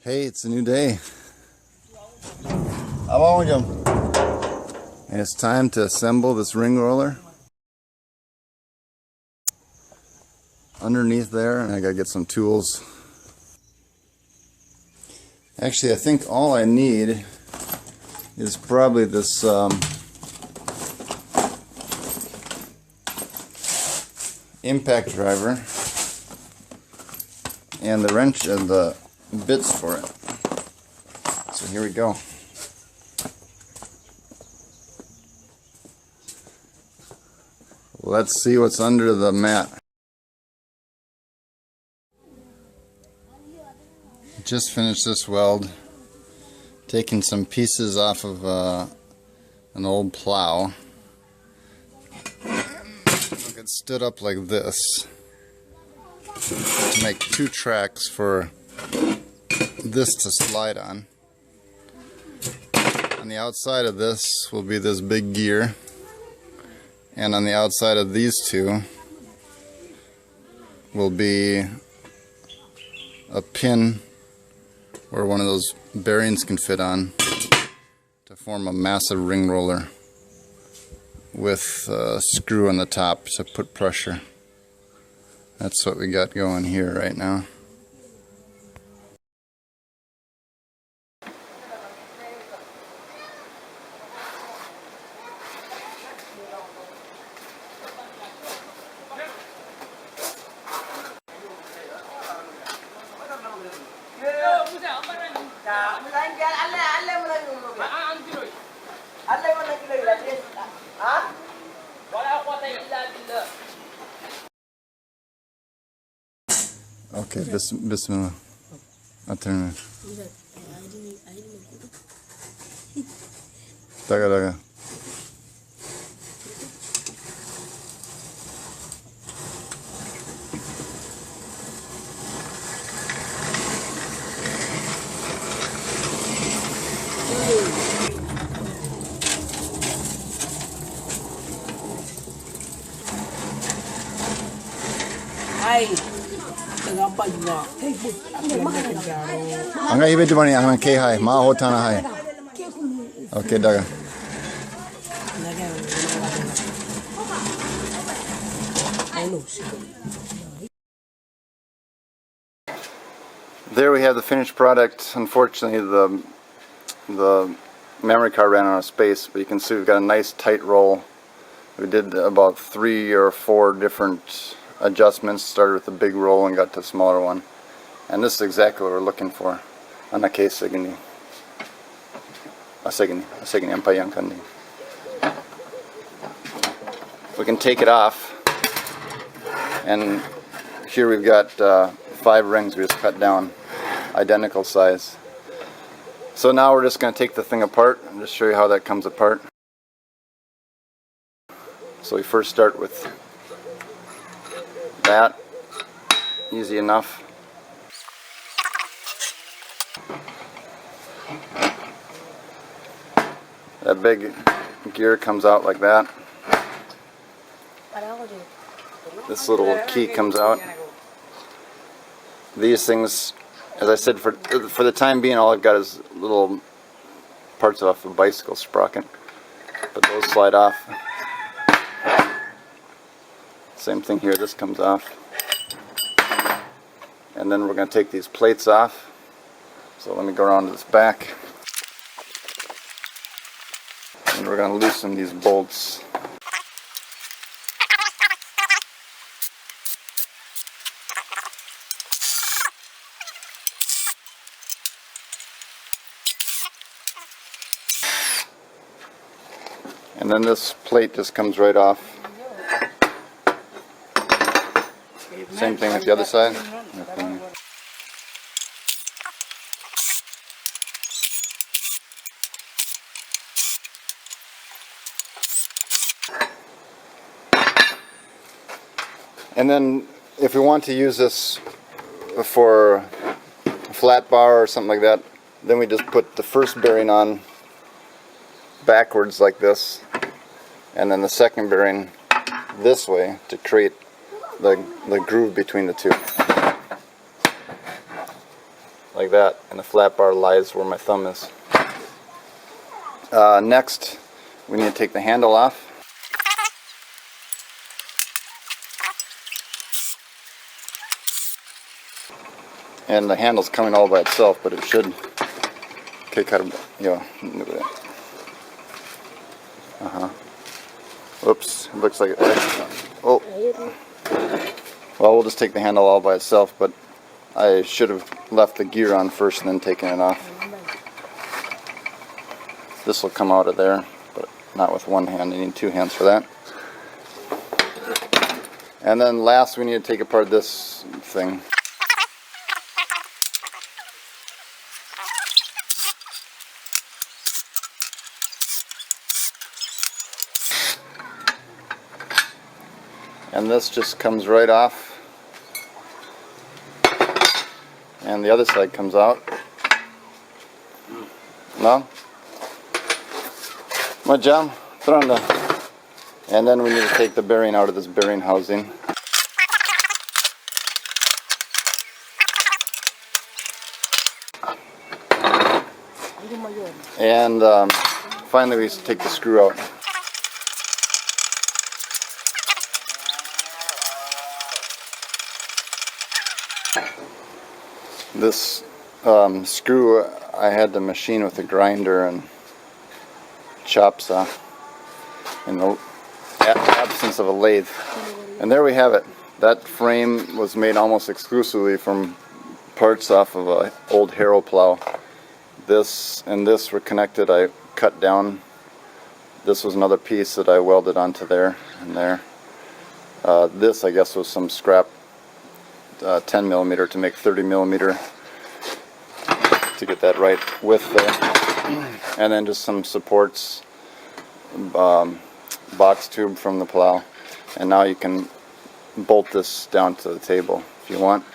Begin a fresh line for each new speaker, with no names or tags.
Hey, it's a new day. And it's time to assemble this ring roller. Underneath there, and I gotta get some tools. Actually, I think all I need is probably this impact driver and the wrench and the bits for it. So here we go. Let's see what's under the mat. Just finished this weld, taking some pieces off of an old plow. Look, it stood up like this to make two tracks for this to slide on. On the outside of this will be this big gear, and on the outside of these two will be a pin where one of those bearings can fit on to form a massive ring roller with a screw on the top to put pressure. That's what we got going here right now. Okay, bismillah. Aterna. Daga. Angga ibe tu bani angga ke hai ma hotana hai. Okay, daga. There we have the finished product. Unfortunately, the memory card ran out of space, but you can see we've got a nice tight roll. We did about 3 or 4 different adjustments. Started with the big roll and got to a smaller one, and this is exactly what we're looking for. Anake segini, asegini ampayang kandi. We can take it off, and here we've got 5 rings we just cut down, identical size. So now we're just going to take the thing apart and just show you how that comes apart. So we first start with that, easy enough. That big gear comes out like that. This little key comes out. These things, as I said, for the time being, all I've got is little parts off a bicycle sprocket, but those slide off. Same thing here, this comes off. And then we're going to take these plates off. So let me go around to this back. And we're going to loosen these bolts. And then this plate just comes right off. Same thing with the other side. Okay. And then if we want to use this for a flat bar or something like that, then we just put the first bearing on backwards like this, and then the second bearing this way to create the groove between the two. like that, and the flat bar lies where my thumb is. Next, we need to take the handle off. And the handle's coming all by itself, but it should. Okay, cut it. Yeah. Oops. It looks like it. Oh. Well, we'll just take the handle all by itself, but I should have left the gear on first and then taken it off. This will come out of there, but not with one hand. You need two hands for that. And then last, we need to take apart this thing. And this just comes right off. And the other side comes out. No? My job? Throw on the... And then we need to take the bearing out of this bearing housing. And finally we take the screw out. This screw I had to machine with a grinder and chop saw in the absence of a lathe. And there we have it. That frame was made almost exclusively from parts off of an old harrow plow. This and this were connected. I cut down. This was another piece that I welded onto there and there. This, I guess, was some scrap 10 millimeter to make 30 millimeter to get that right width there. And then just some supports, box tube from the plow. And now you can bolt this down to the table if you want.